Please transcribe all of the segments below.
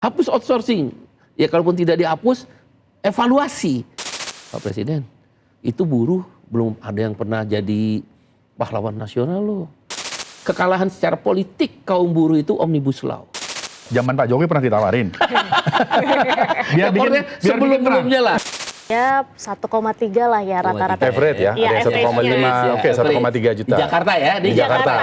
Hapus outsourcing. Ya kalaupun tidak dihapus, evaluasi. Pak Presiden, itu buruh belum ada yang pernah jadi pahlawan nasional loh. Kekalahan secara politik kaum buruh itu Omnibus Law. Zaman Pak Jokowi pernah ditawarin. Pokoknya sebelum-sebelumnya lah. Ya 1,3 lah ya rata-rata. Average ya, Iya, ada 1,5, oke 1,3 juta. Di Jakarta ya, Di Jakarta.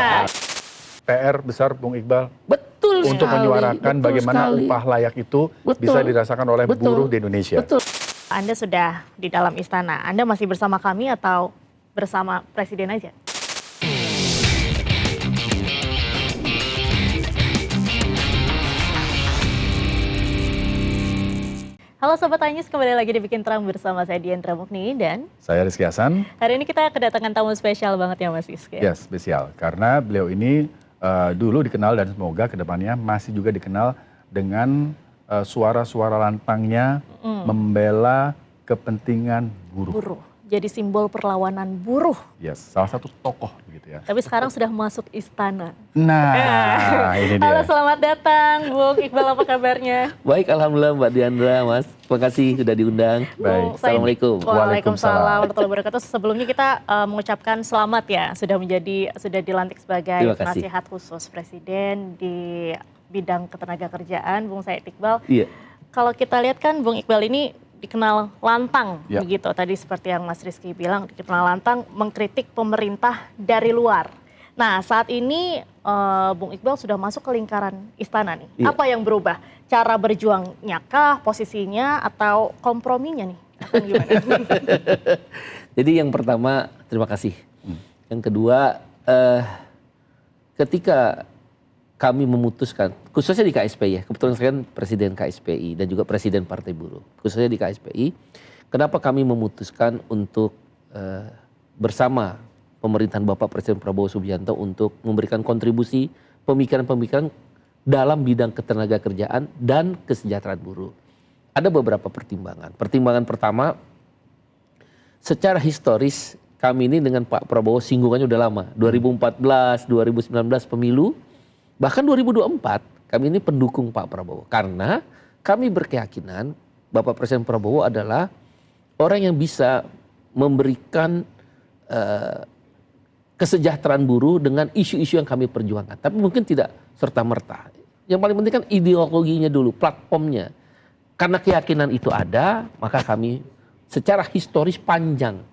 PR besar Bung Iqbal Betul untuk sekali, menyuarakan betul bagaimana sekali. upah layak itu Betul. bisa dirasakan oleh buruh di Indonesia. Betul. Anda sudah di dalam istana. Anda masih bersama kami atau bersama Presiden aja? Halo Sobat Anyus, kembali lagi di Bikin Terang bersama saya Diandra Mukni dan Saya Rizky Hasan. hari ini kita kedatangan tamu spesial banget ya Mas Rizky. Ya, spesial. Karena beliau ini dulu dikenal dan semoga kedepannya masih juga dikenal dengan suara-suara lantangnya membela kepentingan buruh. Buruh, jadi simbol perlawanan buruh. Yes, salah satu tokoh begitu ya. Tapi sekarang sudah masuk istana. Nah, ini dia. Halo, selamat datang Bung Iqbal, apa kabarnya? Baik, alhamdulillah Mbak Diandra, Mas. Terima kasih sudah diundang. Baik. Assalamualaikum. Waalaikumsalam warahmatullahi wabarakatuh. Sebelumnya kita mengucapkan selamat ya, sudah dilantik sebagai Terima kasih. nasihat khusus Presiden di bidang ketenagakerjaan, Bung Said Iqbal. Iya. Kalau kita lihat kan Bung Iqbal ini dikenal lantang, Ya. begitu. Tadi seperti yang Mas Rizky bilang, dikenal lantang mengkritik pemerintah dari luar. Nah, saat ini Bung Iqbal sudah masuk ke lingkaran istana nih. Iya. Apa yang berubah? Cara berjuangnya kah, posisinya, atau komprominya nih? Atau gimana? Jadi yang pertama, terima kasih. Yang kedua, ketika kami memutuskan, khususnya di KSPI ya, kebetulan saya kan Presiden KSPI dan juga Presiden Partai Buruh, khususnya di KSPI, kenapa kami memutuskan untuk bersama pemerintahan Bapak Presiden Prabowo Subianto untuk memberikan kontribusi pemikiran-pemikiran dalam bidang ketenagakerjaan dan kesejahteraan buruh. Ada beberapa pertimbangan. Pertimbangan pertama, secara historis kami ini dengan Pak Prabowo singgungannya udah lama. 2014, 2019 pemilu, bahkan 2024 kami ini pendukung Pak Prabowo. Karena kami berkeyakinan Bapak Presiden Prabowo adalah orang yang bisa memberikan kesejahteraan buruh dengan isu-isu yang kami perjuangkan. Tapi mungkin tidak serta-merta. Yang paling penting kan ideologinya dulu, platformnya. Karena keyakinan itu ada, maka kami secara historis panjang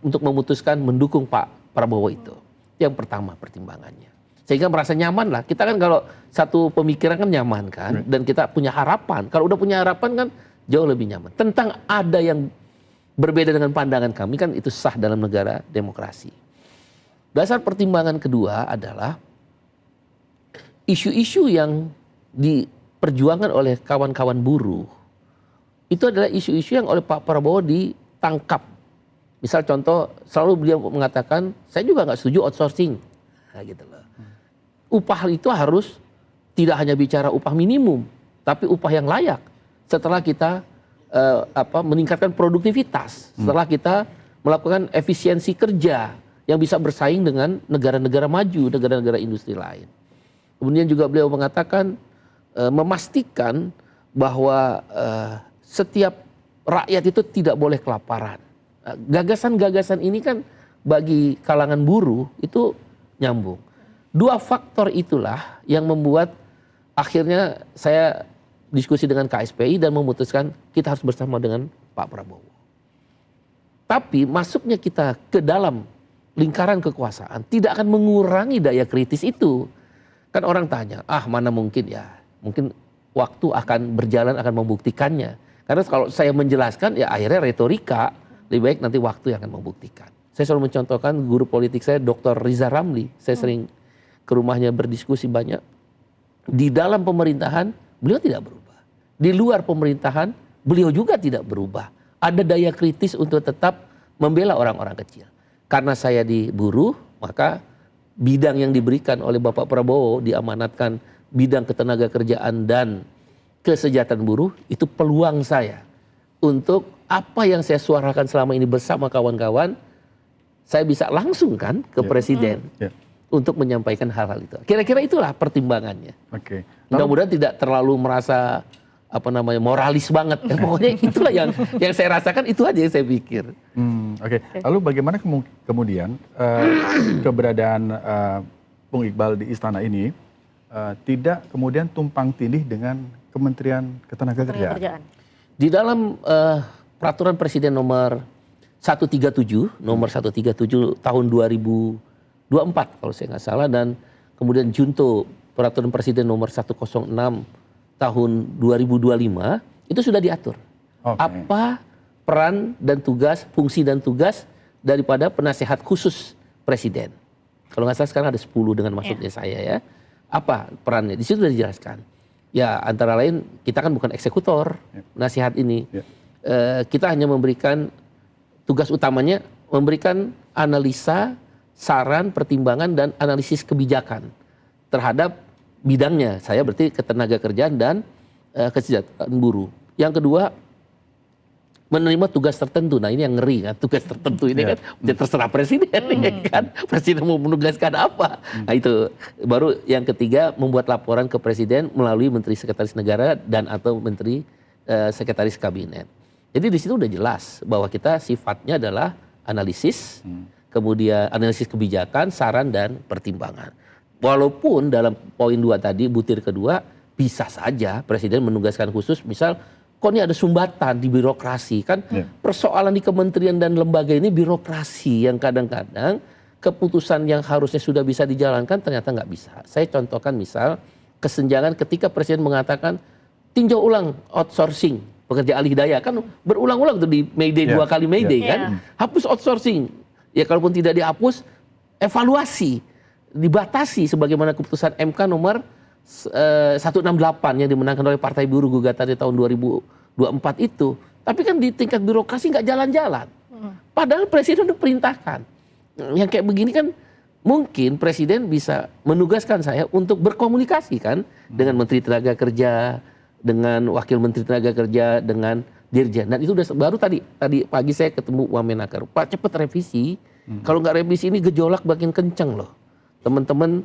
untuk memutuskan mendukung Pak Prabowo itu. Yang pertama pertimbangannya. Sehingga merasa nyaman lah. Kita kan kalau satu pemikiran kan nyaman kan. Dan kita punya harapan. Kalau udah punya harapan kan jauh lebih nyaman. Tentang ada yang berbeda dengan pandangan kami kan itu sah dalam negara demokrasi. Dasar pertimbangan kedua adalah isu-isu yang diperjuangkan oleh kawan-kawan buruh. Itu adalah isu-isu yang oleh Pak Prabowo ditangkap. Misal contoh, selalu beliau mengatakan, saya juga nggak setuju outsourcing. Nah, gitu loh. Upah itu harus tidak hanya bicara upah minimum, tapi upah yang layak. Setelah kita meningkatkan produktivitas, setelah kita melakukan efisiensi kerja yang bisa bersaing dengan negara-negara maju, negara-negara industri lain. Kemudian juga beliau mengatakan, memastikan bahwa setiap rakyat itu tidak boleh kelaparan. Gagasan-gagasan ini kan bagi kalangan buruh itu nyambung. Dua faktor itulah yang membuat akhirnya saya diskusi dengan KSPI dan memutuskan kita harus bersama dengan Pak Prabowo. Tapi masuknya kita ke dalam lingkaran kekuasaan tidak akan mengurangi daya kritis itu. Kan orang tanya, mana mungkin ya, mungkin waktu akan berjalan akan membuktikannya. Karena kalau saya menjelaskan ya akhirnya retorika, lebih baik nanti waktu yang akan membuktikan. Saya selalu mencontohkan guru politik saya Dr. Riza Ramli, saya sering ke rumahnya berdiskusi banyak. Di dalam pemerintahan beliau tidak berubah. Di luar pemerintahan beliau juga tidak berubah. Ada daya kritis untuk tetap membela orang-orang kecil. Karena saya di buruh, maka bidang yang diberikan oleh Bapak Prabowo diamanatkan bidang ketenagakerjaan dan kesejahteraan buruh, itu peluang saya untuk apa yang saya suarakan selama ini bersama kawan-kawan, saya bisa langsung kan ke Presiden. untuk menyampaikan hal-hal itu. Kira-kira itulah pertimbangannya. Oke. Mudah-mudahan tidak terlalu merasa moralis banget. Pokoknya itulah yang saya rasakan, itu aja yang saya pikir. Oke. Lalu bagaimana kemudian keberadaan Bung Iqbal di istana ini tidak kemudian tumpang tindih dengan Kementerian Ketenagakerjaan? Di dalam peraturan Presiden nomor 137 tahun 2024 kalau saya nggak salah, dan kemudian junto peraturan Presiden nomor 106 tahun 2025 itu sudah diatur. Apa peran dan tugas, fungsi dan tugas daripada penasehat khusus Presiden. Kalau nggak salah sekarang ada 10 dengan masuknya saya ya. Apa perannya? Di situ sudah dijelaskan. Ya antara lain kita kan bukan eksekutor nasihat ini. Kita hanya memberikan tugas utamanya, memberikan analisa, saran, pertimbangan, dan analisis kebijakan terhadap bidangnya. Saya berarti ketenagakerjaan dan kesejahteraan buruh. Yang kedua, menerima tugas tertentu. Nah ini yang ngeri kan, tugas tertentu ini kan udah terserah presiden kan. Presiden mau menugaskan apa. Nah itu. Baru yang ketiga, membuat laporan ke presiden melalui Menteri Sekretaris Negara dan atau Menteri Sekretaris Kabinet. Jadi di situ udah jelas bahwa kita sifatnya adalah analisis, kemudian analisis kebijakan, saran, dan pertimbangan. Walaupun dalam poin 2 tadi, butir kedua, bisa saja presiden menugaskan khusus, misal kok ini ada sumbatan di birokrasi kan, persoalan di kementerian dan lembaga ini birokrasi yang kadang-kadang keputusan yang harusnya sudah bisa dijalankan ternyata nggak bisa. Saya contohkan misal kesenjangan ketika presiden mengatakan tinjau ulang outsourcing pekerja alih daya, kan berulang-ulang tuh di Mayday 2 kali Mayday kan, hapus outsourcing. Ya kalaupun tidak dihapus, evaluasi, dibatasi sebagaimana keputusan MK nomor 168 yang dimenangkan oleh Partai Buruh gugatan di tahun 2024 itu. Tapi kan di tingkat birokrasi nggak jalan-jalan. Padahal presiden udah perintahkan. Yang kayak begini kan mungkin presiden bisa menugaskan saya untuk berkomunikasi kan dengan Menteri Tenaga Kerja, dengan Wakil Menteri Tenaga Kerja, dengan Dirjen. Dan itu udah baru tadi pagi saya ketemu Wamenakar. Pak cepet revisi. Kalau nggak revisi ini gejolak makin kenceng loh. Teman-teman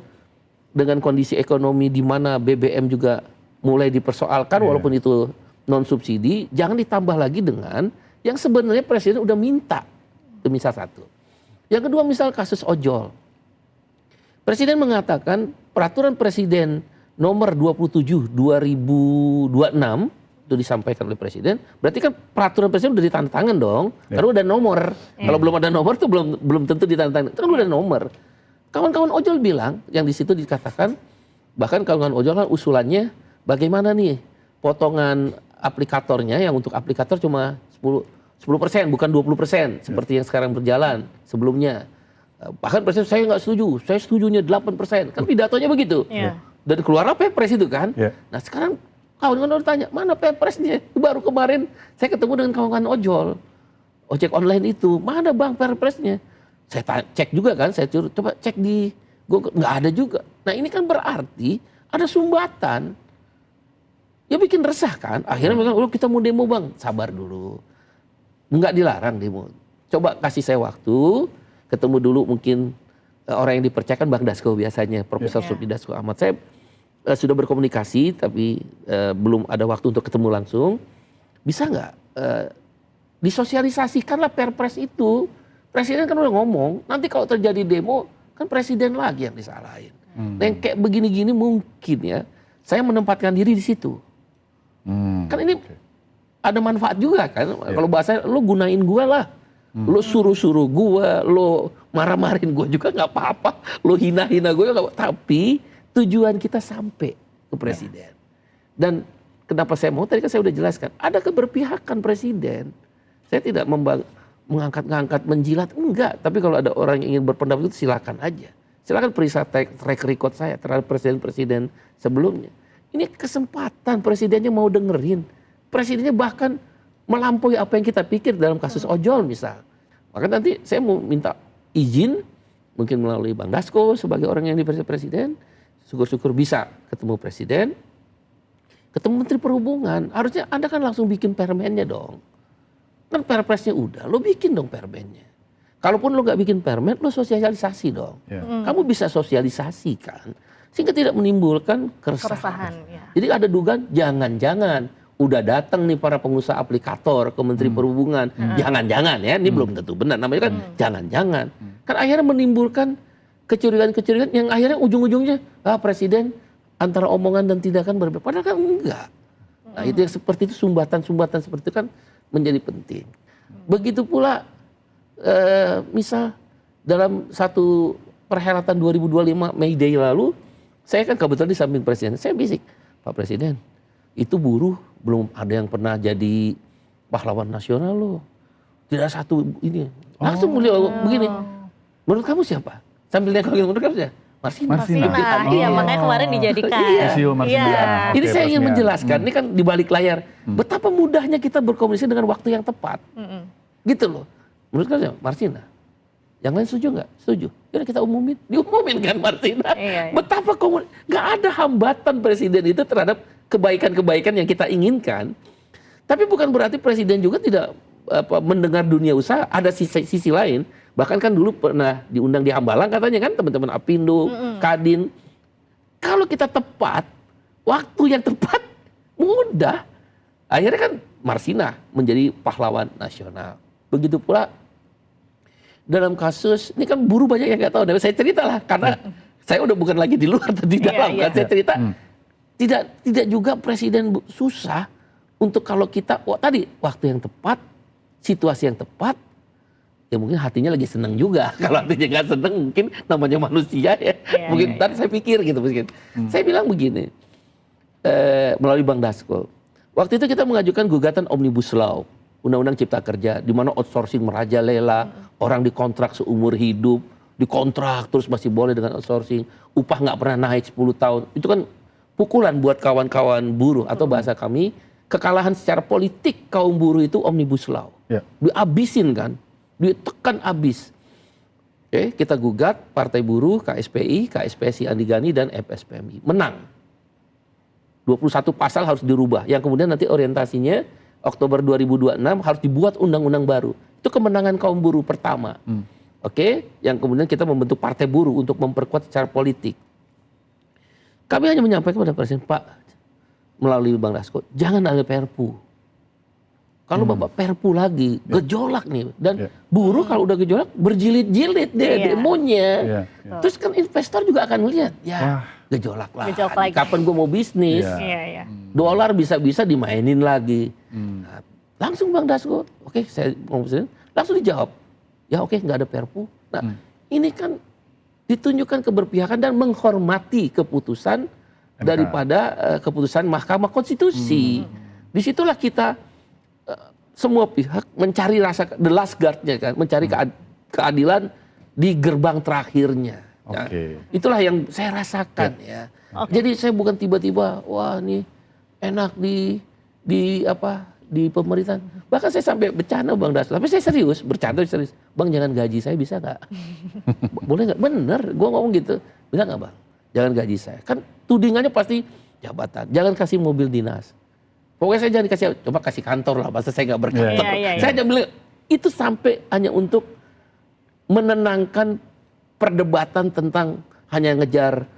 dengan kondisi ekonomi di mana BBM juga mulai dipersoalkan walaupun itu non subsidi, jangan ditambah lagi dengan yang sebenarnya presiden udah minta. Itu misal satu. Yang kedua misal kasus ojol. Presiden mengatakan peraturan presiden nomor 27 2026 itu disampaikan oleh presiden, berarti kan peraturan presiden udah ditandatangan dong, karena udah nomor. Kalau belum ada nomor tuh belum tentu ditandatangan. Itu kan udah nomor. Kawan-kawan ojol bilang, yang di situ dikatakan, bahkan kawan-kawan ojol kan usulannya, bagaimana nih potongan aplikatornya yang untuk aplikator cuma 10% bukan 20% seperti yang sekarang berjalan sebelumnya. Bahkan presiden saya nggak setuju, saya setujunya 8%. Kan pidatonya begitu. Dan keluar Perpres itu kan. Nah sekarang kawan-kawan tanya, mana Perpresnya? Baru kemarin saya ketemu dengan kawan-kawan ojol. Ojek online itu, mana bang Perpresnya? Saya cek juga kan, saya coba cek di Google, nggak ada juga. Nah ini kan berarti ada sumbatan. Ya bikin resah kan. Akhirnya mereka, kita mau demo bang, sabar dulu. Nggak dilarang demo. Coba kasih saya waktu, ketemu dulu mungkin orang yang dipercayakan Bang Dasko biasanya, Profesor Supi Dasko Ahmad. Saya sudah berkomunikasi tapi belum ada waktu untuk ketemu langsung. Bisa nggak disosialisasikanlah Perpres itu. Presiden kan udah ngomong, nanti kalau terjadi demo, kan presiden lagi yang disalahin. Nah yang kayak begini-gini mungkin ya, saya menempatkan diri di situ. Kan ini ada manfaat juga kan, kalau bahasa lo gunain gue lah. Lo suruh-suruh gue, lo marah-marahin gue juga gak apa-apa. Lo hina-hina gue gak apa-apa. Tapi tujuan kita sampai ke presiden. Dan kenapa saya mau, tadi kan saya udah jelaskan, ada keberpihakan presiden. Saya tidak mengangkat-ngangkat, menjilat, enggak. Tapi kalau ada orang yang ingin berpendapat itu silakan aja. Silakan periksa track record saya terhadap presiden-presiden sebelumnya. Ini kesempatan presidennya mau dengerin. Presidennya bahkan melampaui apa yang kita pikir dalam kasus ojol misal. Maka nanti saya mau minta izin, mungkin melalui Bang Dasko sebagai orang yang dipercaya presiden. Syukur-syukur bisa ketemu presiden, ketemu Menteri Perhubungan. Harusnya Anda kan langsung bikin permennya dong. Kan Perpresnya udah, lo bikin dong permennya. Kalaupun lo nggak bikin permen, lo sosialisasi dong. Ya. Kamu bisa sosialisasikan sehingga tidak menimbulkan keresahan. Keresahan, ya. Jadi ada dugaan jangan-jangan udah datang nih para pengusaha aplikator ke Menteri Perhubungan, jangan-jangan ya, ini belum tentu benar, namanya kan jangan-jangan. Kan akhirnya menimbulkan kecurigaan-kecurigaan yang akhirnya ujung-ujungnya presiden antara omongan dan tindakan berbeda. Padahal kan enggak. Nah itu yang seperti itu, sumbatan-sumbatan seperti itu kan menjadi penting. Begitu pula misal dalam satu perhelatan 2025 May Day lalu, saya kan kebetulan di samping presiden, saya bisik, Pak Presiden, itu buruh belum ada yang pernah jadi pahlawan nasional loh. Tidak satu ini. Langsung beliau begini, menurut kamu siapa? Sambil dia menurut kamu siapa? Marsina. Iya, makanya kemarin dijadikan. Isu Marsina. Iya. Ini Oke, saya ingin peresmian. menjelaskan, ini kan di balik layar, betapa mudahnya kita berkomunikasi dengan waktu yang tepat. Gitu loh. Menurut kamu siapa? Marsina. Yang lain setuju nggak? Setuju. Yaudah kita umumin. Diumumin kan Marsina. Iya. Betapa nggak ada hambatan presiden itu terhadap kebaikan-kebaikan yang kita inginkan. Tapi bukan berarti presiden juga tidak mendengar dunia usaha. Ada sisi lain. Bahkan kan dulu pernah diundang di Hambalang katanya kan teman-teman Apindo, Kadin. Kalau kita tepat, waktu yang tepat, mudah. Akhirnya kan Marsina menjadi pahlawan nasional. Begitu pula dalam kasus, ini kan buruh banyak yang nggak tahu. Saya cerita lah, karena saya udah bukan lagi di luar atau di dalam. Kan saya cerita, tidak juga presiden susah untuk kalau kita, tadi waktu yang tepat, situasi yang tepat, ya mungkin hatinya lagi senang juga. Kalau hatinya nggak senang, mungkin namanya manusia ya. Mungkin ntar saya pikir gitu. Saya bilang begini, melalui Bang Dasko, waktu itu kita mengajukan gugatan Omnibus Law, Undang-Undang Cipta Kerja, di mana outsourcing merajalela, orang dikontrak seumur hidup, dikontrak terus masih boleh dengan outsourcing, upah nggak pernah naik 10 tahun. Itu kan pukulan buat kawan-kawan buruh, atau bahasa kami, kekalahan secara politik kaum buruh itu Omnibus Law. Ya. Dihabisin kan, ditekan habis. Oke, kita gugat Partai Buruh, KSPI, KSPSI Andi Gani, dan FSPMI. Menang. 21 pasal harus dirubah, yang kemudian nanti orientasinya Oktober 2026 harus dibuat undang-undang baru. Itu kemenangan kaum buruh pertama. Oke, yang kemudian kita membentuk partai buruh untuk memperkuat secara politik. Kami hanya menyampaikan kepada Presiden, Pak, melalui Bang Dasko, jangan ada perpu. Kalau Bapak perpu lagi, gejolak nih. Dan buruh kalau udah gejolak, berjilid-jilid deh demonya. Terus kan investor juga akan melihat, ya gejolak lagi. Kapan gue mau bisnis? Dolar bisa-bisa dimainin lagi. Nah, langsung Bang Dasko, oke, saya mau presiden, langsung dijawab, ya oke, nggak ada perpu. Nah, ini kan ditunjukkan keberpihakan dan menghormati keputusan daripada keputusan Mahkamah Konstitusi. Disitulah kita semua pihak mencari rasa the last guard-nya kan, mencari keadilan di gerbang terakhirnya. Nah, itulah yang saya rasakan ya. Jadi saya bukan tiba-tiba, wah ini enak di pemerintahan. Bahkan saya sampai bercanda Bang Dasko. Tapi saya serius, bercanda serius. Bang jangan gaji saya bisa nggak? Boleh nggak? Bener, gue ngomong gitu. Bisa nggak Bang? Jangan gaji saya. Kan tudingannya pasti jabatan. Jangan kasih mobil dinas. Pokoknya saya jangan dikasih, coba kasih kantor lah. Masa saya nggak berkantor. Saya hanya bilang, itu sampai hanya untuk menenangkan perdebatan tentang hanya ngejar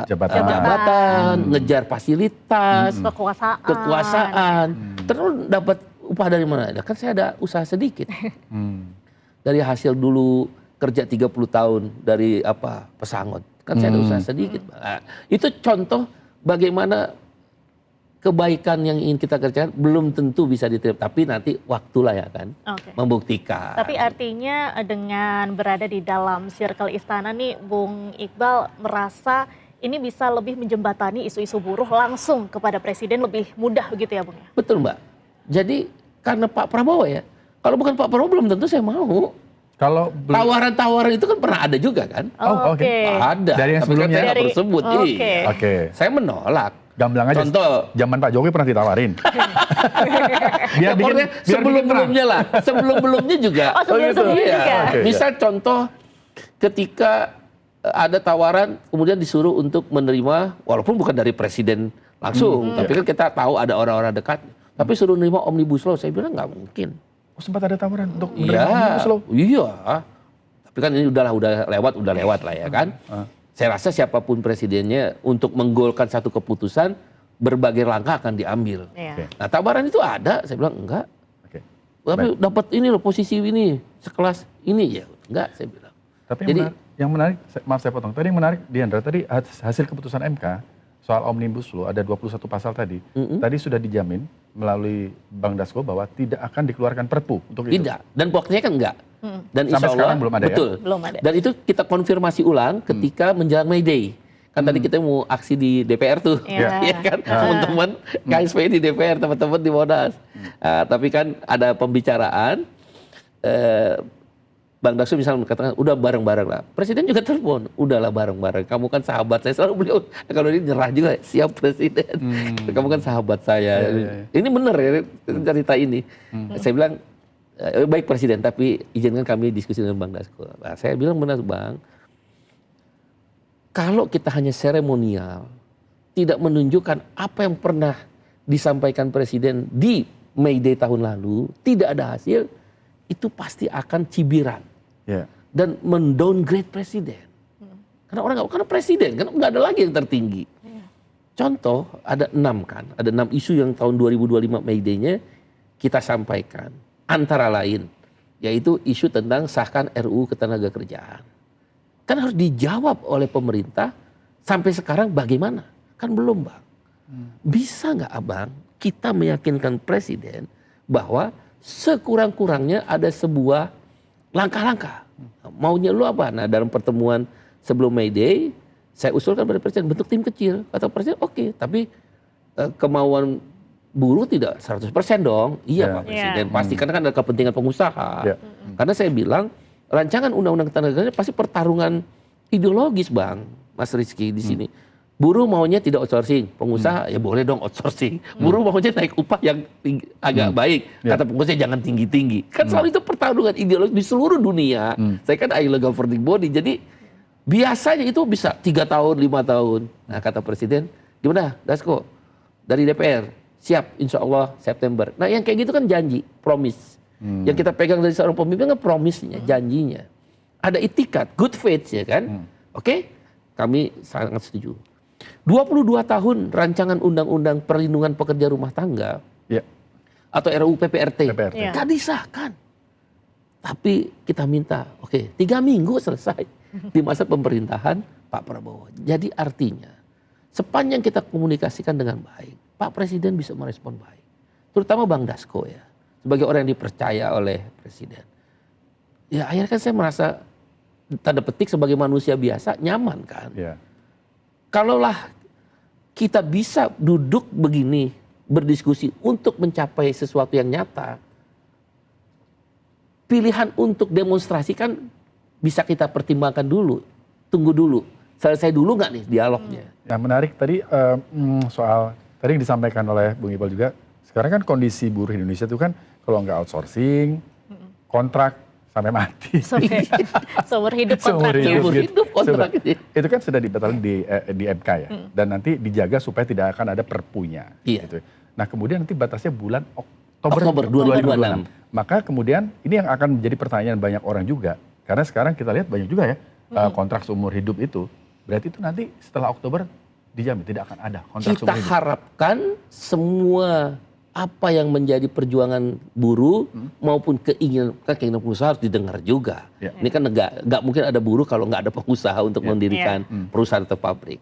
jabatan, ngejar fasilitas, kekuasaan, terus dapat upah dari mana? Kan saya ada usaha sedikit dari hasil dulu kerja 30 tahun dari pesangon, kan saya ada usaha sedikit. Nah, itu contoh bagaimana kebaikan yang ingin kita kerjakan belum tentu bisa diterima, tapi nanti waktulah ya kan membuktikan. Tapi artinya dengan berada di dalam circle istana nih, Bung Iqbal merasa ini bisa lebih menjembatani isu-isu buruh langsung kepada presiden lebih mudah begitu ya Bung? Betul Mbak. Jadi karena Pak Prabowo ya, kalau bukan Pak Prabowo belum tentu saya mau. Kalau tawaran-tawaran itu kan pernah ada juga kan? Ada. Dari yang sebelumnya. Saya nggak perlu sebut. Saya menolak. Gamblang aja. Contoh, zaman Pak Jokowi pernah ditawarin. Sebelum-belumnya lah. Sebelum-belumnya juga. Sebelum-belumnya juga. Misal contoh ketika ada tawaran kemudian disuruh untuk menerima, walaupun bukan dari presiden langsung, tapi kan kita tahu ada orang-orang dekat, tapi suruh menerima Omnibus Law, saya bilang nggak mungkin. Oh, sempat ada tawaran untuk menerima Iya, Omnibus Law? iya. Tapi kan ini udah lewat lah ya kan. Saya rasa siapapun presidennya untuk menggolkan satu keputusan, berbagai langkah akan diambil. Iya. Nah tawaran itu ada, saya bilang enggak. Oke. Tapi dapat ini loh posisi ini, sekelas ini ya enggak, saya bilang. Tapi Jadi, yang menarik, maaf saya potong, tadi yang menarik Diandra, tadi hasil keputusan MK soal Omnibus Law ada 21 pasal tadi, tadi sudah dijamin melalui Bang Dasko bahwa tidak akan dikeluarkan perpu untuk itu. tidak. Dan waktunya kan enggak. Dan Sampai insya Allah, sekarang belum ada ya? betul. Belum ada. Dan itu kita konfirmasi ulang ketika menjelang May Day. Kan tadi kita mau aksi di DPR tuh, Iya. ya kan, teman-teman KSP di DPR, teman-teman di Monas. Tapi kan ada pembicaraan, Bang Dasko misalnya mengatakan, udah bareng-bareng lah. Presiden juga telepon, udahlah bareng-bareng. Kamu kan sahabat saya, selalu beliau, kalau ini nyerah juga, siap Presiden. Kamu kan sahabat saya. Ini benar ya, cerita ini. Saya bilang, baik Presiden, tapi izinkan kami diskusi dengan Bang Dasko. Nah, saya bilang benar Bang, kalau kita hanya seremonial, tidak menunjukkan apa yang pernah disampaikan Presiden di May Day tahun lalu, tidak ada hasil, itu pasti akan cibiran. Ya. Dan mendowngrade Presiden. Karena orang karena Presiden, kan nggak ada lagi yang tertinggi. Contoh, ada 6 kan, ada 6 isu yang tahun 2025 May Day-nya kita sampaikan. Antara lain, yaitu isu tentang sahkan RUU Ketenagakerjaan. Kan harus dijawab oleh pemerintah, sampai sekarang bagaimana? Kan belum Bang. Bisa nggak Abang kita meyakinkan Presiden bahwa sekurang-kurangnya ada sebuah langkah-langkah. Maunya lu apa? Nah dalam pertemuan sebelum May Day, saya usulkan pada Presiden bentuk tim kecil. Kata Presiden oke, tapi kemauan buruh tidak 100% dong. Iya Pak Presiden, pasti karena kan ada kepentingan pengusaha. Karena saya bilang rancangan undang-undang ketenagakerjaan pasti pertarungan ideologis Bang, Mas Rizky di sini. Buruh maunya tidak outsourcing, pengusaha ya boleh dong outsourcing. Buruh maunya naik upah yang agak baik, kata pengusaha jangan tinggi-tinggi. Kan selalu itu pertarungan ideologis di seluruh dunia. Saya kan ILO governing body, jadi biasanya itu bisa 3 tahun, 5 tahun. Nah kata Presiden, gimana Dasko dari DPR? Siap, insya Allah September. Nah yang kayak gitu kan janji, promise. Yang kita pegang dari seorang pemimpin kan promise-nya, janjinya. Ada itikat, good faith ya kan. Oke, kami sangat setuju. 22 tahun rancangan undang-undang perlindungan pekerja rumah tangga atau RUU PPRT, gak disahkan. Tapi kita minta, oke, 3 minggu selesai di masa pemerintahan Pak Prabowo. Jadi artinya sepanjang kita komunikasikan dengan baik, Pak Presiden bisa merespon baik. Terutama Bang Dasko ya, sebagai orang yang dipercaya oleh Presiden. Ya akhirnya kan saya merasa tanda petik sebagai manusia biasa nyaman kan. Kalaulah kita bisa duduk begini berdiskusi untuk mencapai sesuatu yang nyata, pilihan untuk demonstrasi kan bisa kita pertimbangkan dulu, tunggu dulu, selesai dulu nggak nih dialognya. Yang menarik tadi soal tadi yang disampaikan oleh Bung Iqbal juga, sekarang kan kondisi buruh Indonesia itu kan kalau nggak outsourcing, kontrak sampai mati. Seumur hidup kontraknya. Seumur hidup kontraknya. Itu kan sudah dibatalkan di MK ya. Dan nanti dijaga supaya tidak akan ada perpunya. Gitu. Nah kemudian nanti batasnya bulan Oktober 2026. Maka kemudian ini yang akan menjadi pertanyaan banyak orang juga. Karena sekarang kita lihat banyak juga ya kontrak seumur hidup itu. Berarti itu nanti setelah Oktober dijamin tidak akan ada kontrak seumur hidup. Kita harapkan semua apa yang menjadi perjuangan buruh maupun keinginan pengusaha harus didengar juga. Ini kan nggak mungkin ada buruh kalau nggak ada pengusaha untuk mendirikan perusahaan atau pabrik.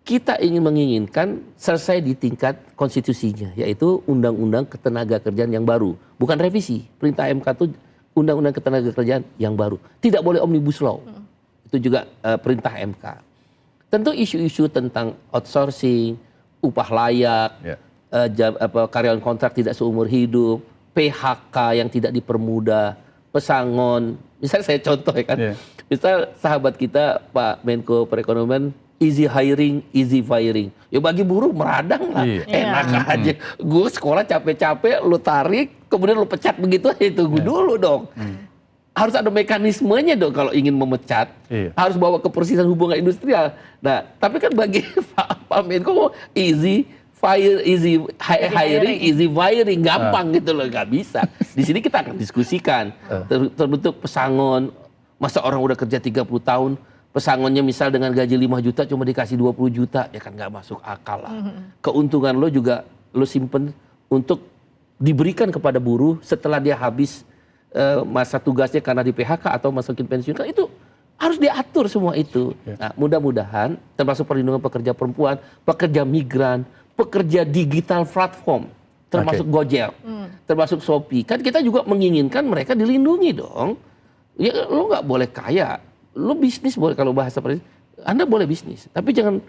Kita menginginkan selesai di tingkat konstitusinya, yaitu Undang-Undang Ketenagakerjaan yang baru, bukan revisi. Perintah MK itu Undang-Undang Ketenagakerjaan yang baru. Tidak boleh Omnibus Law. Itu juga perintah MK. Tentu isu-isu tentang outsourcing, upah layak. Karyawan kontrak tidak seumur hidup, PHK yang tidak dipermudah, pesangon. Misalnya saya contoh ya kan, misal sahabat kita Pak Menko Perekonomian, easy hiring, easy firing. Ya bagi buruh meradang lah, enak aja. Gue sekolah capek-capek, lu tarik, kemudian lu pecat begitu aja, tunggu dulu dong. Harus ada mekanismenya dong kalau ingin memecat. Harus bawa ke persisian hubungan industrial. Nah, tapi kan bagi Pak Menko easy hiring, easy firing, gampang gitu loh, nggak bisa. Di sini kita akan diskusikan. Terbentuk pesangon, masa orang udah kerja 30 tahun, pesangonnya misal dengan gaji 5 juta cuma dikasih 20 juta, ya kan nggak masuk akal lah. Keuntungan lo juga lo simpen untuk diberikan kepada buruh setelah dia habis masa tugasnya karena di PHK atau masukin pensiun, kan itu harus diatur semua itu. Nah, mudah-mudahan termasuk perlindungan pekerja perempuan, pekerja migran, pekerja digital platform, termasuk Gojek, termasuk Shopee. Kan kita juga menginginkan mereka dilindungi dong. Ya lo nggak boleh kaya, lo bisnis boleh, kalau bahasa presiden, Anda boleh bisnis, tapi jangan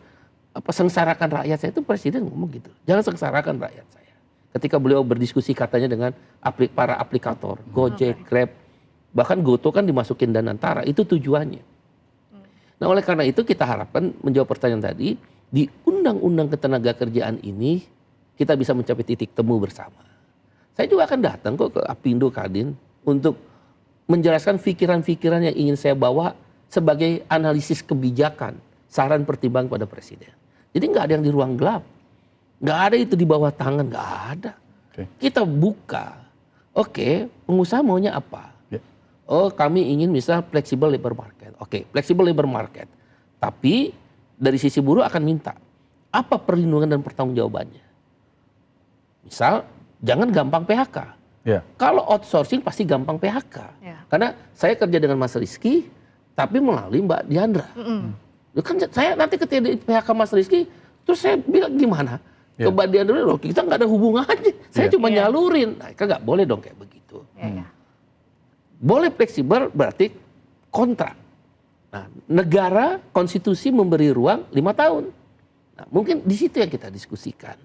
sengsarakan rakyat saya. Itu presiden ngomong gitu. Jangan sengsarakan rakyat saya. Ketika beliau berdiskusi katanya dengan para aplikator, Gojek, Grab, bahkan Goto kan dimasukin Danantara, itu tujuannya. Nah, oleh karena itu kita harapkan, menjawab pertanyaan tadi, di Undang-Undang Ketenagakerjaan ini kita bisa mencapai titik temu bersama. Saya juga akan datang kok ke Apindo Kadin untuk menjelaskan pikiran-pikiran yang ingin saya bawa sebagai analisis kebijakan, saran pertimbangan pada presiden. Jadi nggak ada yang di ruang gelap, nggak ada itu di bawah tangan, nggak ada. Kita buka, oke, pengusaha maunya apa? Oh, kami ingin misal flexible labor market. Oke, flexible labor market. Tapi dari sisi buruh akan minta apa perlindungan dan pertanggungjawabannya. Misal, jangan gampang PHK. Kalau outsourcing pasti gampang PHK. Karena saya kerja dengan Mas Rizky, tapi melalui Mbak Diandra. Kan saya nanti ketika di PHK Mas Rizky, terus saya bilang gimana? Ke Mbak Diandra, loh kita nggak ada hubungannya. Saya cuma nyalurin. Nah, kan nggak boleh dong kayak begitu. Boleh fleksibel berarti kontrak. Nah, negara konstitusi memberi ruang 5 tahun. Nah, mungkin di situ yang kita diskusikan.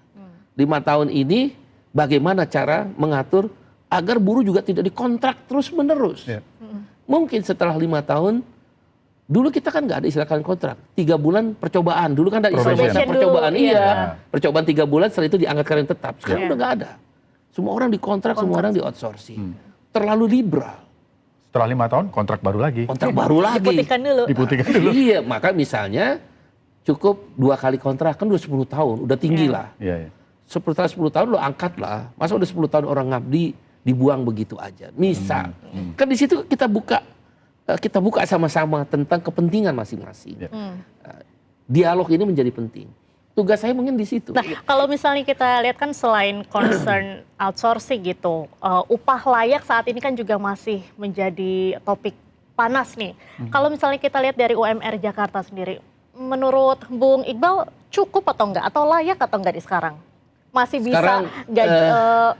5 tahun ini bagaimana cara mengatur agar buruh juga tidak dikontrak terus-menerus. Mungkin setelah 5 tahun, dulu kita kan nggak ada istilah kontrak. 3 bulan percobaan. Dulu kan ada istilah percobaan. Percobaan 3 bulan, setelah itu diangkat karyawan tetap. Sekarang udah nggak ada. Semua orang dikontrak, semua orang di outsourcing. Terlalu liberal. Setelah 5 tahun kontrak baru lagi. Kontrak baru lagi. Diputihkan dulu. Iya, maka misalnya cukup 2 kali kontrak, kan udah 10 tahun, udah tinggi lah. Setelah 10 tahun lo angkat lah. Masa udah 10 tahun orang ngabdi dibuang begitu aja. Misal, kan di situ kita buka sama-sama tentang kepentingan masing-masing. Dialog ini menjadi penting. Tugas saya mungkin di situ. Nah, kalau misalnya kita lihat kan selain concern outsourcing gitu, upah layak saat ini kan juga masih menjadi topik panas nih. Kalau misalnya kita lihat dari UMR Jakarta sendiri, menurut Bung Iqbal cukup atau enggak? Atau layak atau enggak di sekarang? Masih bisa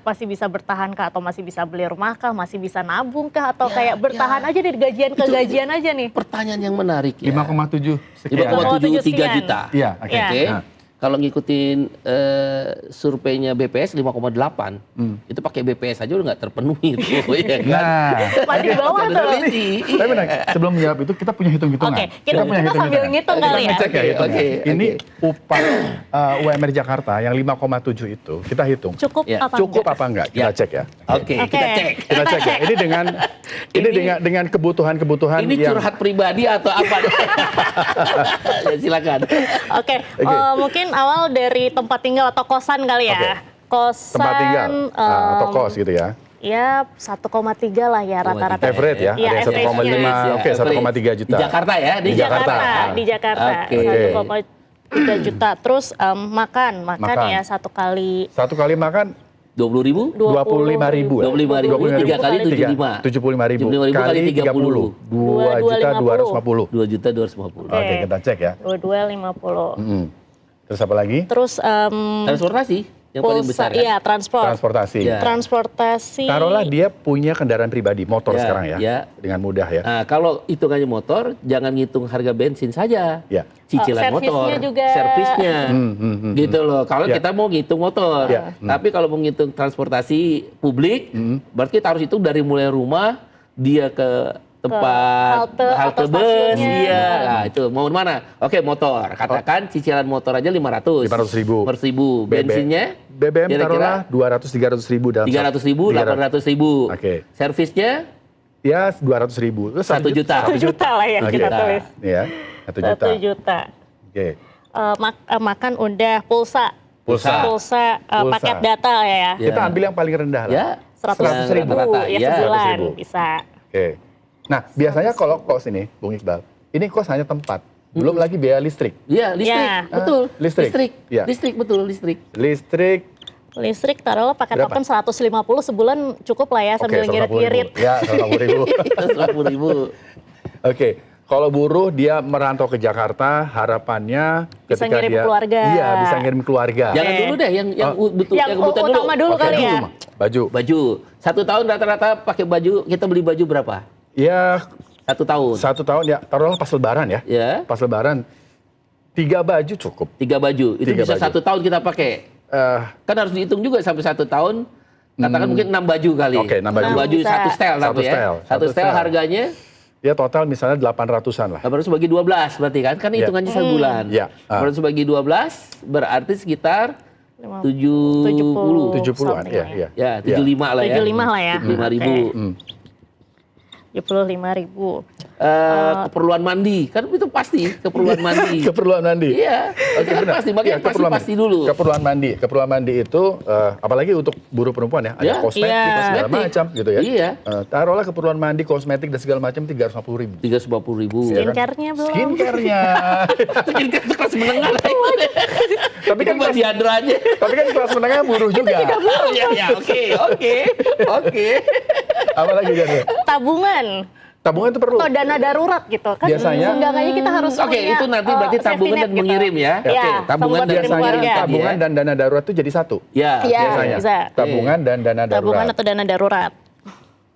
masih bisa bertahan kah? Atau masih bisa beli rumah kah? Masih bisa nabung kah? Atau kayak bertahan aja dari gajian ke gajian aja nih? Pertanyaan yang menarik ya. 5,7 sekian. 5,73 juta. Iya, oke. Kalau ngikutin surveinya BPS 5,8, itu pakai BPS aja udah nggak terpenuhi itu. Ya kan? Nah, masih di bawah tuh. Tapi benar, sebelum menjawab itu kita punya hitung-hitungan. Kita sambil ngitung kali ya. Kita ngecek ya. Ini upah UMR Jakarta yang 5,7 itu kita hitung. Cukup apa enggak? Kita cek ya. Oke, kita cek. Kita cek ya. Ini dengan kebutuhan-kebutuhan ini yang curhat pribadi atau apa? Ya, silakan. Oke, mungkin awal dari tempat tinggal atau kosan kali ya. Kosan. Tempat tinggal atau kos gitu ya. Ya 1,3 lah ya rata-rata. Average ya, ya ada 1,5, oke 1,3 juta. Di Jakarta ya? Di Jakarta. Oke. 1,3 juta. Terus makan ya satu kali makan 20.000? 25.000 ya? 25.000, 3 kali 75. 75.000 kali 30. 2.250.000. 2.250.000. Oke, kita cek ya. 2.250. Terus apa lagi? Terus transportasi yang paling besar kan? Iya, Transportasi. Ya. Transportasi. Taruhlah dia punya kendaraan pribadi, motor Ya, sekarang ya. ya. Dengan mudah ya. Nah, kalau hitungannya motor, jangan ngitung harga bensin saja. Ya. Cicilan motor, servisnya juga. servisnya. Gitu loh. Kalau Ya. kita mau ngitung motor. Ya. Tapi kalau mau ngitung transportasi publik, berarti kita harus hitung dari mulai rumah dia ke tempat halte bus, stasiunnya. nah itu mau mana? Oke, motor. Katakan cicilan motor aja 500. 500.000. Per 1.000. Bensinnya? BBM kira-kira taruhlah 200-300.000 dalam 300.000, 800.000. Oke. Servisnya? Ya 200.000. 1 juta. 1 juta lah ya Oke. kita tulis. Ya, 1 juta. 1 juta. Oke. Makan udah, pulsa pulsa, paket data ya. Kita ambil yang paling rendah lah. Ya, 100.000 rata-rata, ya ya. sebulan 100.000. bisa. Oke. Nah, biasanya kalau kos ini, Bung Iqbal, ini kos hanya tempat, belum lagi biaya listrik. Iya, listrik, Ya. betul. Listrik. Ya. Listrik, betul, listrik. Listrik, Listrik taruhlah paket Berapa? token 150 sebulan cukup lah ya sambil 150.000. ngirit-ngirit. Ya, 150.000. 150.000. Oke, kalau buruh dia merantau ke Jakarta, harapannya Bisa ketika ngirim dia keluarga. Iya, bisa ngirim keluarga. Jangan dulu deh, yang betul, Yang kebutuhan utama dulu Oke, kali ya. Baju. Baju. 1 tahun rata-rata pakai baju, kita beli baju berapa? Ya, 1 tahun. 1 tahun ya, taruhlah pas lebaran ya. Ya, Pas lebaran 3 baju cukup. 3 baju. Itu 3 bisa baju. 1 tahun kita pakai. Kan harus dihitung juga sampai 1 tahun. Katakan mungkin 6 baju kali. Oke, 6 baju. 6 baju Bisa. 1 setel Satu tapi ya. setel, 1 satu setel setel. harganya Ya total misalnya 800-an lah. 800 bagi 12 berarti kan? Kan Ya. hitungannya sebulan. Ya. 800 bagi 12 berarti sekitar 70. 70-an, something iya, lah ya. iya. Ya, 75 lah ya. 75 lah ya. 75.000. Oke. 75.000. Keperluan mandi, kan itu pasti keperluan mandi. Keperluan mandi. Iya, itu kan pasti, makanya Iya, keperluan pasti dulu. Keperluan mandi itu apalagi untuk buruh perempuan ya, ada Ya, kosmetik iya. dan segala Kosmetik. macam gitu ya. Iya. Taruhlah keperluan mandi, kosmetik dan segala macam 350.000. 350.000. Skincare-nya belum. Skincare-nya. Skincare kelas menengah lah itu. Tapi kan Itu buat Diandra aja. Tapi kan kelas menengah buruh juga. Oh, ya, oke. Apalagi jadi Tabungan tabungan itu perlu. atau dana darurat gitu kan. Biasanya- Seenggaknya kita harus Oke, punya, itu nanti berarti safety tabungan net dan gitu. mengirim ya. Iya, Oke, tabungan sama dan buat Biasanya keluarga. tabungan ya. dan dana darurat itu jadi satu. Ya, Iya, Biasanya. bisa. Tabungan dan dana darurat. Tabungan atau dana darurat.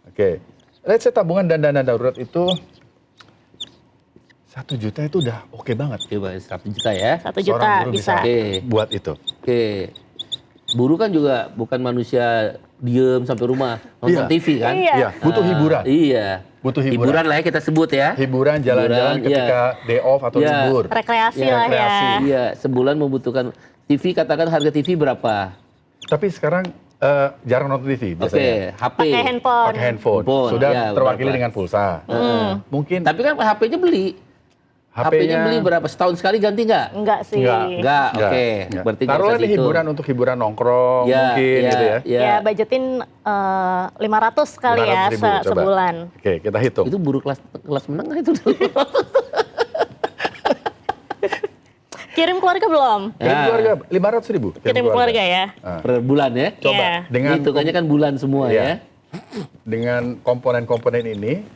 Oke. Let's say tabungan dan dana darurat itu 1 juta itu udah oke banget. Coba 1 juta ya. 1 Seorang juta buruh bisa. Oke. buat itu. Oke. Buruh kan juga bukan manusia diem sampai rumah nonton Iya. TV kan? Iya. Iya, butuh hiburan. Iya. Butuh hiburan. Hiburan lah ya kita sebut ya. Hiburan jalan-jalan Hiburan, ketika day off atau Iya. libur. Rekreasi Iya, lah rekreasi. ya. Iya, sebulan membutuhkan TV, katakan harga TV berapa? Tapi sekarang jarang nonton TV Oke, biasanya. HP. Pakai handphone. Pakai handphone. Handphone, Sudah ya, terwakili berapa? dengan pulsa. Mungkin Tapi kan HP-nya beli. HP-nya beli berapa? Setahun sekali ganti nggak? Enggak sih. Enggak, oke. Enggak. Berarti nggak Taruhlah usah nih dihitung. hiburan untuk hiburan nongkrong mungkin gitu ya. Ya, budgetin 500 kali ya 500.000, coba. sebulan. Oke, kita hitung. Itu buruh kelas menengah itu dulu. Kirim keluarga belum? Kirim Ya. keluarga 500.000. Kirim keluarga ya. Per bulan ya. Coba Iya. dengan Hitungannya kan bulan semua Iya. ya. dengan komponen-komponen ini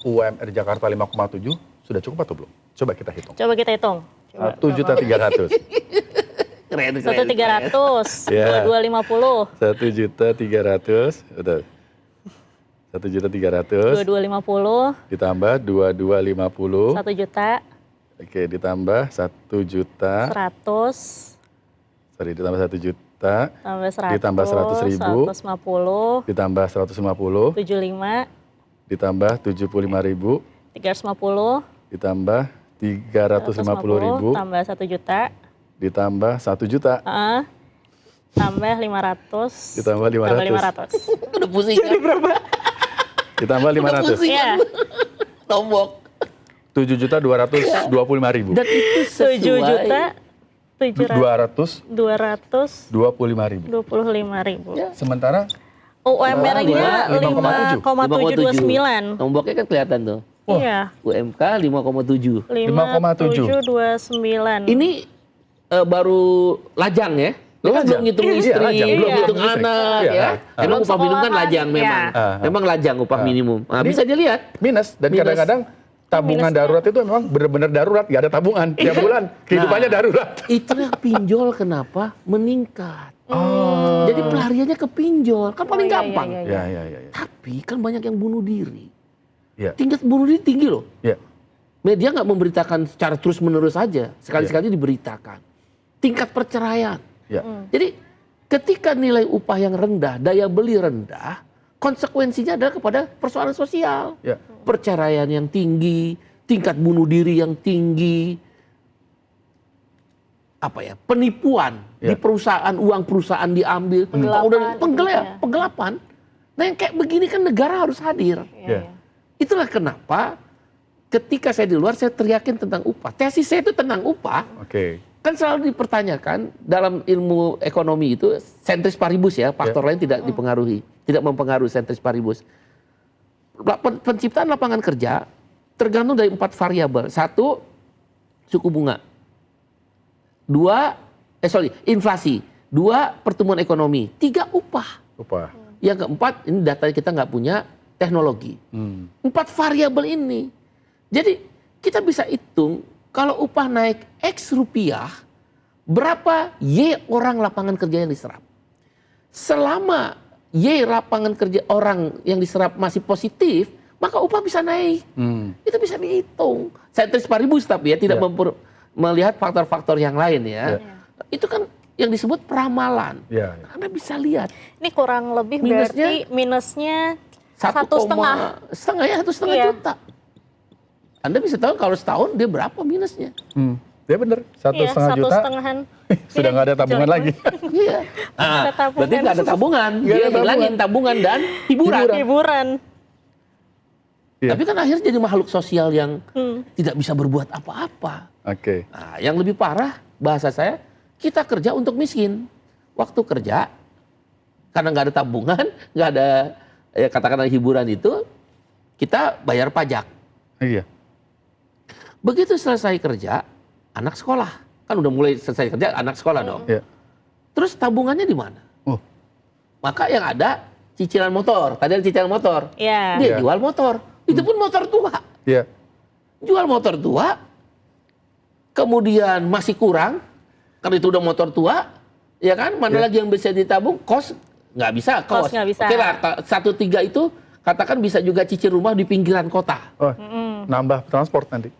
UMR Jakarta 5,7 sudah cukup atau belum? Coba kita hitung. Coba kita hitung. 1.300.000. Keren, 1.300, Ya. 2250, 1.300.000, betul. 1.300.000 2250, ditambah 2250. 1 juta, Oke, ditambah 1 juta. 100, Sorry, ditambah 1 juta, tambah 100, Ditambah 100.000. 150, ditambah 150, 75, ditambah 75.000, 350, ditambah 350.000, tambah 1 juta, ditambah 1 juta, tambah 500, ditambah 500, Udah pusing kan? ditambah 500. Pusing Iya, kan? Tombok. 7.225.000. Dan itu 7 sesuai. juta, 225.000. 225.000. Ya. Sementara UMR-nya 5,7. 5,729. Tomboknya kan kelihatan tuh. Iya, UMK 5,7. 5,729. Ini baru lajang ya? Dia kan Lajang. belum ngitung Iya, istri, lajang. belum Iya. ngitung Belum anak listrik. ya. Iya. Emang Belum upah minimum kan sekolahan, lajang ya. memang. Memang lajang upah minimum. Nah, bisa dilihat. minus dan Minus. kadang-kadang tabungan Minusnya. darurat itu memang benar-benar darurat, nggak ada tabungan tiap bulan kehidupannya Nah. darurat. Itulah pinjol kenapa meningkat. Oh. Jadi pelariannya ke pinjol, kan paling iya, gampang. iya, Ya. Tapi kan banyak yang bunuh diri. Ya. Tingkat bunuh diri tinggi loh. Ya. Media nggak memberitakan secara terus-menerus saja. Sekali-sekali diberitakan. Tingkat perceraian. Ya. Jadi ketika nilai upah yang rendah, daya beli rendah, konsekuensinya adalah kepada persoalan sosial. Ya. Perceraian yang tinggi, tingkat bunuh diri yang tinggi, penipuan Ya. di perusahaan, uang perusahaan diambil, penggelapan. Nah yang kayak begini kan negara harus hadir. Ya. Itulah kenapa ketika saya di luar saya teriakin tentang upah. Tesis saya itu tentang upah. Oke. kan selalu dipertanyakan dalam ilmu ekonomi itu centris paribus ya, faktor lain tidak dipengaruhi, tidak mempengaruhi centris paribus. Penciptaan lapangan kerja tergantung dari 4 variabel. 1, suku bunga. 2, inflasi. 2, pertumbuhan ekonomi. 3, upah. Yang keempat, ini data kita nggak punya, teknologi. 4 variabel ini. Jadi kita bisa hitung kalau upah naik X rupiah, berapa Y orang lapangan kerja yang diserap. Selama Y lapangan kerja orang yang diserap masih positif, maka upah bisa naik. Itu bisa dihitung. Centris paribus tapi ya, tidak melihat faktor-faktor yang lain ya. Itu kan yang disebut peramalan. Anda bisa lihat. Ini kurang lebih berarti minusnya 1,5 juta. Anda bisa tahu kalau setahun dia berapa minusnya. Ya bener, 1,5 juta. Sudah nggak ada tabungan lagi. Iya. Berarti nggak ada tabungan. Dia hilangin tabungan dan hiburan. Tapi kan akhirnya jadi makhluk sosial yang tidak bisa berbuat apa-apa. Nah, yang lebih parah bahasa saya, kita kerja untuk miskin. Waktu kerja, karena nggak ada tabungan, nggak ada ya katakanlah hiburan itu, kita bayar pajak. Begitu selesai kerja, anak sekolah. Kan udah mulai selesai kerja, anak sekolah dong. Terus tabungannya di mana? Maka yang ada cicilan motor. Tadi ada cicilan motor. Dia jual motor. Itu pun motor tua. Jual motor tua, kemudian masih kurang, karena itu udah motor tua, ya kan? Mana lagi yang bisa ditabung? Kos nggak bisa. Kos nggak bisa. Oke lah, 1,3 itu katakan bisa juga cicil rumah di pinggiran kota. Nambah transport nanti.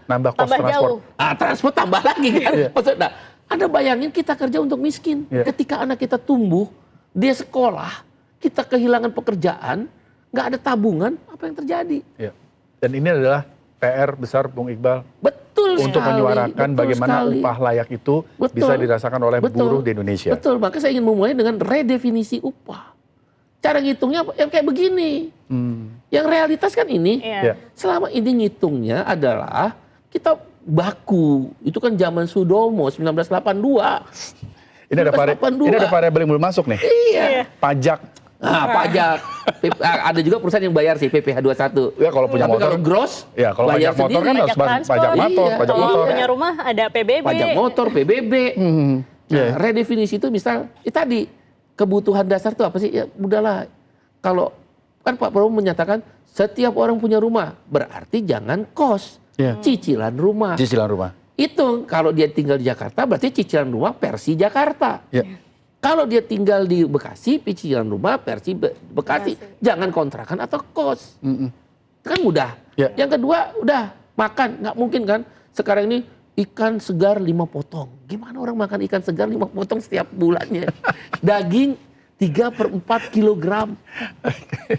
Nambah kos tambah transport. Transport tambah lagi kan. Maksudnya, Anda bayangin kita kerja untuk miskin. Ketika anak kita tumbuh, dia sekolah, kita kehilangan pekerjaan, nggak ada tabungan, apa yang terjadi? Dan ini adalah PR besar Bung Iqbal. Betul untuk sekali, menyuarakan bagaimana upah layak itu bisa dirasakan oleh buruh di Indonesia. Betul, maka saya ingin memulai dengan redefinisi upah. Cara ngitungnya yang kayak begini. Yang realitas kan ini, selama ini ngitungnya adalah kita baku. Itu kan zaman Sudomo 1982. Ini ada variabel yang belum masuk nih. Iya. Pajak. Pajak. Ada juga perusahaan yang bayar sih PPh 21. Ya kalau punya tapi motor. Kalau gross, ya kalau pajak motor kan harus pajak motor, pajak motor. Kalau punya rumah ada PBB. Pajak motor, PBB. Redefinisi itu misal, tadi kebutuhan dasar itu apa sih? Ya udahlah. Kalau kan Pak Prabowo menyatakan setiap orang punya rumah, berarti jangan kos, cicilan rumah. Cicilan rumah. Itu kalau dia tinggal di Jakarta berarti cicilan rumah versi Jakarta. Kalau dia tinggal di Bekasi, cicilan rumah versi Bekasi. Jangan kontrakan atau kos. Kan mudah. Yang kedua, udah makan. Nggak mungkin kan sekarang ini ikan segar 5 potong. Gimana orang makan ikan segar 5 potong setiap bulannya? Daging 3/4 kilogram.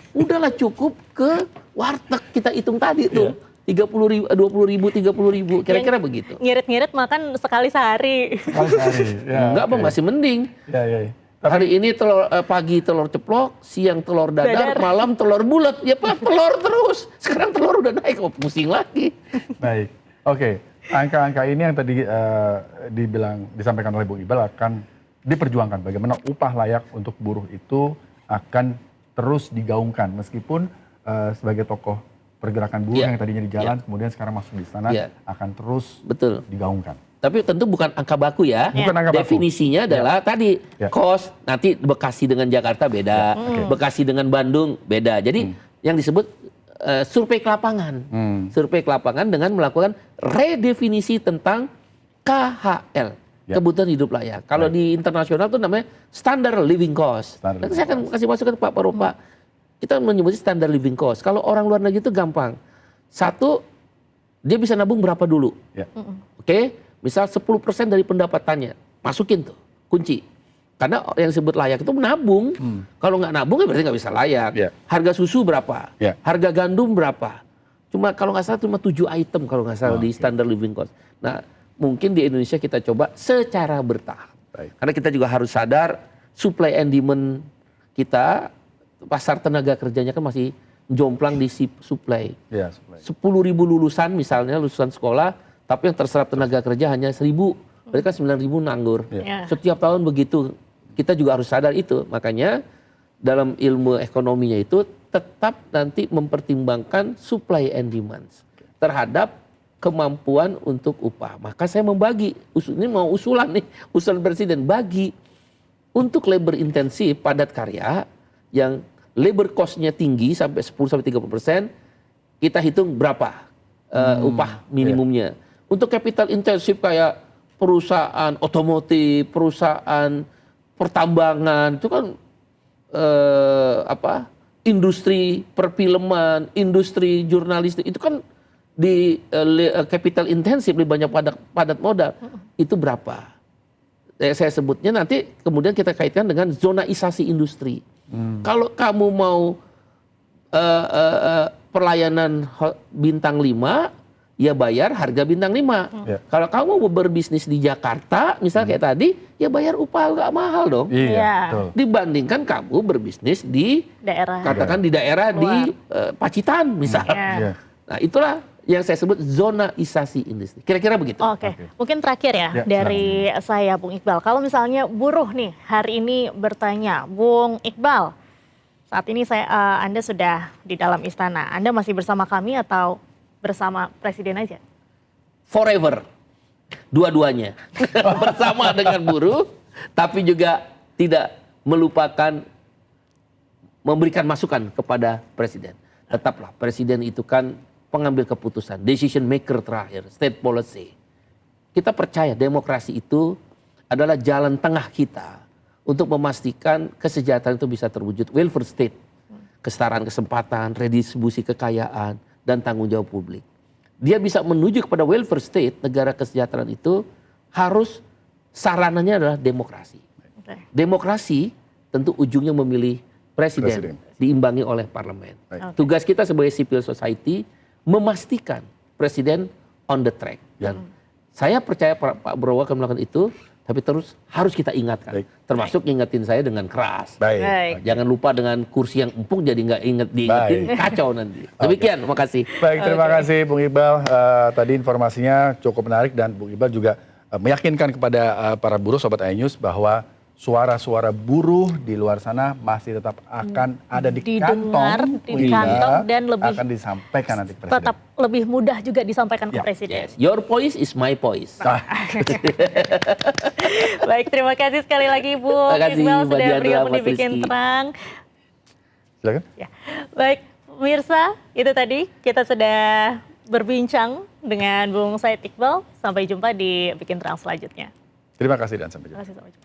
Udahlah cukup ke warteg kita hitung tadi tuh. 30.000, 20.000, 30.000, kira-kira begitu. Ngirit-ngirit makan sekali sehari. Enggak Bang, masih mending. Hari ini pagi telur ceplok, siang telur dadar, malam telur bulat. Ya Pak, telur terus. Sekarang telur udah naik, pusing lagi. Baik, oke. Angka-angka ini yang tadi disampaikan oleh Bung Iqbal akan diperjuangkan. Bagaimana upah layak untuk buruh itu akan terus digaungkan. Meskipun sebagai tokoh pergerakan buruh yang tadinya di jalan, kemudian sekarang masuk di istana, akan terus digaungkan. Tapi tentu bukan angka baku ya. Bukan angka baku. Definisinya adalah tadi kos, nanti Bekasi dengan Jakarta beda, Bekasi dengan Bandung beda. Jadi yang disebut survei ke lapangan. Survei ke lapangan dengan melakukan redefinisi tentang KHL, kebutuhan hidup layak. Kalau di internasional itu namanya standard living cost. Nanti saya akan kasih masukan Pak Paropa. Kita menyebutnya standard living cost. Kalau orang luar negeri itu gampang. Satu, dia bisa nabung berapa dulu. Oke, misal 10% dari pendapatannya. Masukin tuh, kunci. Karena yang disebut layak itu menabung. Kalau nggak nabung ya berarti nggak bisa layak. Harga susu berapa? Harga gandum berapa? Cuma kalau nggak salah cuma 7 item kalau nggak salah di standard living cost. Nah, mungkin di Indonesia kita coba secara bertahap. Karena kita juga harus sadar supply and demand kita, pasar tenaga kerjanya kan masih jomplang di supply. 10.000 lulusan misalnya, lulusan sekolah, tapi yang terserap tenaga kerja hanya 1.000. Mereka 9.000 nganggur. Ya. Setiap tahun begitu. Kita juga harus sadar itu. Makanya dalam ilmu ekonominya itu tetap nanti mempertimbangkan supply and demand terhadap kemampuan untuk upah. Maka saya membagi, ini mau usulan nih, usulan presiden, bagi untuk labor intensif padat karya yang labor cost-nya tinggi sampai 10-30%, kita hitung berapa upah minimumnya. Untuk capital intensif kayak perusahaan otomotif, perusahaan pertambangan, itu kan industri perfilman, industri jurnalistik, itu kan di capital intensif lebih banyak padat modal. Itu berapa? Saya sebutnya nanti kemudian kita kaitkan dengan zonaisasi industri. Kalau kamu mau pelayanan bintang 5, ya bayar harga bintang 5. Kalau kamu mau berbisnis di Jakarta, misalnya kayak tadi, ya bayar upah nggak mahal dong. Iya. Betul. Dibandingkan kamu berbisnis di Daerah. katakan di daerah di Pacitan misalnya. Iya. Nah, itulah yang saya sebut zonaisasi industri. Kira-kira begitu. Oke, mungkin terakhir ya Ya, dari saya Bung Iqbal. Kalau misalnya buruh nih hari ini bertanya, Bung Iqbal, saat ini Anda sudah di dalam istana. Anda masih bersama kami atau bersama presiden aja? Forever. Dua-duanya. Bersama dengan buruh, tapi juga tidak melupakan memberikan masukan kepada presiden. Tetaplah presiden itu kan pengambil keputusan, decision maker terakhir, state policy. Kita percaya demokrasi itu adalah jalan tengah kita untuk memastikan kesejahteraan itu bisa terwujud. Welfare state, kesetaraan kesempatan, redistribusi kekayaan, dan tanggung jawab publik. Dia bisa menuju kepada welfare state, negara kesejahteraan itu harus sarananya adalah demokrasi. Demokrasi tentu ujungnya memilih presiden. Diimbangi oleh parlemen. Tugas kita sebagai civil society memastikan presiden on the track. Dan saya percaya Pak Prabowo akan melakukan itu, tapi terus harus kita ingatkan. Termasuk ngingetin saya dengan keras. Baik. Jangan lupa dengan kursi yang empuk jadi nggak diingetin, kacau nanti. Demikian, makasih. Baik, terima kasih Bung Iqbal. Tadi informasinya cukup menarik dan Bung Iqbal juga meyakinkan kepada para buruh Sobat iNews bahwa suara-suara buruh di luar sana masih tetap akan ada di kantong, dan lebih akan disampaikan nanti ke presiden. tetap lebih mudah juga disampaikan ke presiden. Yes. Your voice is my voice. Baik, terima kasih sekali lagi Bung Iqbal sudah bergabung di Bikin Terang. Silakan. Ya. Baik, pemirsa, itu tadi kita sudah berbincang dengan Bung Said Iqbal. Sampai jumpa di Bikin Terang selanjutnya. Terima kasih dan sampai jumpa. Terima kasih, sampai jumpa.